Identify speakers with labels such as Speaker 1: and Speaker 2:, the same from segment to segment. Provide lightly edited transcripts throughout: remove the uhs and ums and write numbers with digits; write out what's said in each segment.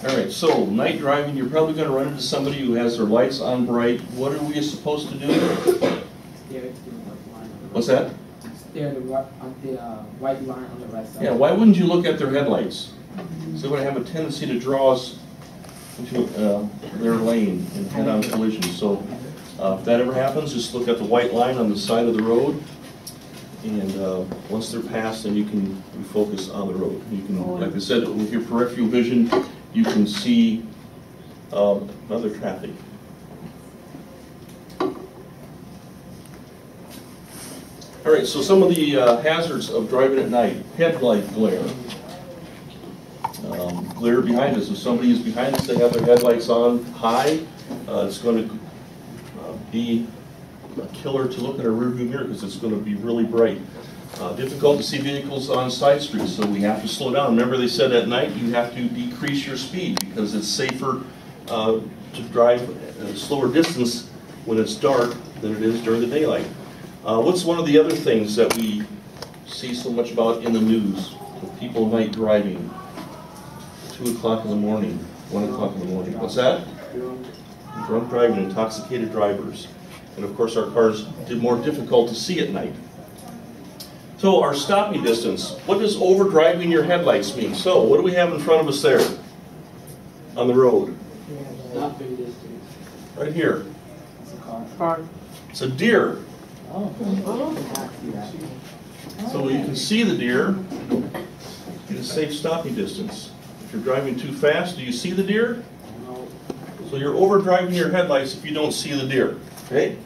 Speaker 1: All right, so night driving, you're probably going to run into somebody who has their lights on bright. What are we supposed to do? What's that?
Speaker 2: Stare at the white line on the right side.
Speaker 1: Yeah, why wouldn't you look at their headlights? So they have a tendency to draw us into their lane and head on collision. So if that ever happens, just look at the white line on the side of the road. And once they're passed, then you can refocus on the road. You can, like I said, with your peripheral vision, you can see other traffic. All right, so some of the hazards of driving at night: headlight glare. Glare behind us. If somebody is behind us, they have their headlights on high. It's going to be a killer to look at our rearview mirror because it's going to be really bright. Difficult to see vehicles on side streets, so we have to slow down. Remember, they said at night you have to decrease your speed because it's safer to drive a slower distance when it's dark than it is during the daylight. What's one of the other things that we see so much about in the news with people night driving? 2 o'clock in the morning, 1 o'clock in the morning. What's that? Drunk driving, intoxicated drivers. And of course our cars are more difficult to see at night. So our stopping distance. What does over driving your headlights mean? So what do we have in front of us there on the road?
Speaker 2: Stopping distance.
Speaker 1: Right here.
Speaker 2: It's a car.
Speaker 1: It's a deer.
Speaker 2: Oh.
Speaker 1: So you can see the deer in a safe stopping distance. If you're driving too fast, do you see the deer?
Speaker 2: No.
Speaker 1: So you're over driving your headlights if you don't see the deer. Okay?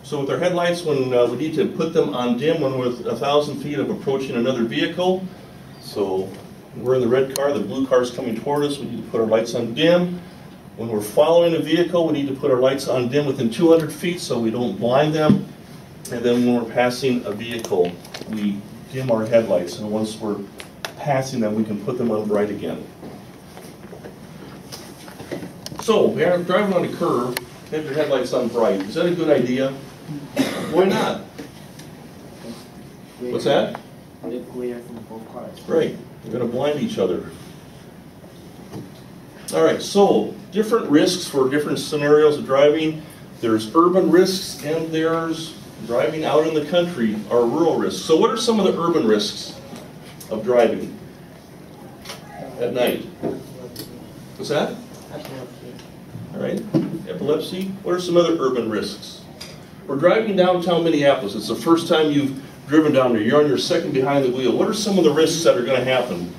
Speaker 1: So with our headlights, when we need to put them on dim when we're 1,000 feet of approaching another vehicle. So we're in the red car, the blue car is coming toward us, we need to put our lights on dim. When we're following a vehicle, we need to put our lights on dim within 200 feet so we don't blind them. And then when we're passing a vehicle, we dim our headlights. And once we're passing them, we can put them on bright again. So, we're driving on a curve, have your headlights on bright. Is that a good idea? Why not? What's that?
Speaker 2: They glare from both cars.
Speaker 1: Right. We're going to blind each other. All right, so different risks for different scenarios of driving. There's urban risks and there's driving out in the country or rural risks. So what are some of the urban risks of driving at night? What's that? All right, epilepsy. What are some other urban risks? We're driving downtown Minneapolis. It's the first time you've driven down there. You're on your second behind the wheel. What are some of the risks that are going to happen?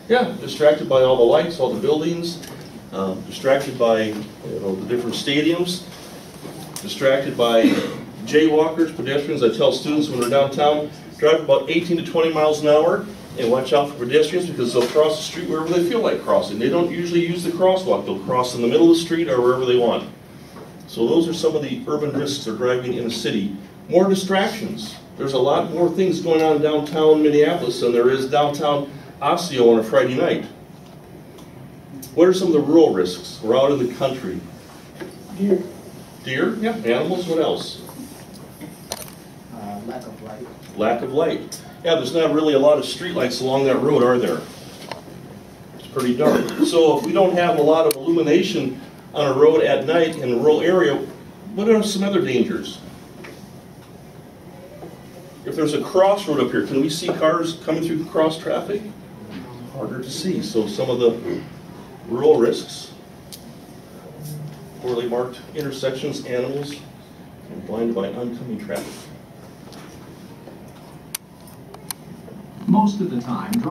Speaker 1: Yeah, distracted by all the lights, all the buildings, distracted by the different stadiums, distracted by jaywalkers, pedestrians. I tell students when they're downtown, drive about 18 to 20 miles an hour and watch out for pedestrians because they'll cross the street wherever they feel like crossing. They don't usually use the crosswalk. They'll cross in the middle of the street or wherever they want. So those are some of the urban risks of driving in a city. More distractions. There's a lot more things going on in downtown Minneapolis than there is downtown Osseo on a Friday night. What are some of the rural risks? We're out in the country.
Speaker 2: Deer.
Speaker 1: Deer? Yeah. Animals? What else?
Speaker 2: Lack of light.
Speaker 1: Lack of light. Yeah, there's not really a lot of street lights along that road, are there? It's pretty dark. So if we don't have a lot of illumination on a road at night in a rural area, what are some other dangers? If there's a crossroad up here, can we see cars coming through cross traffic? Harder to see. So some of the rural risks: poorly marked intersections, animals, and blinded by oncoming traffic.
Speaker 3: Most of the time,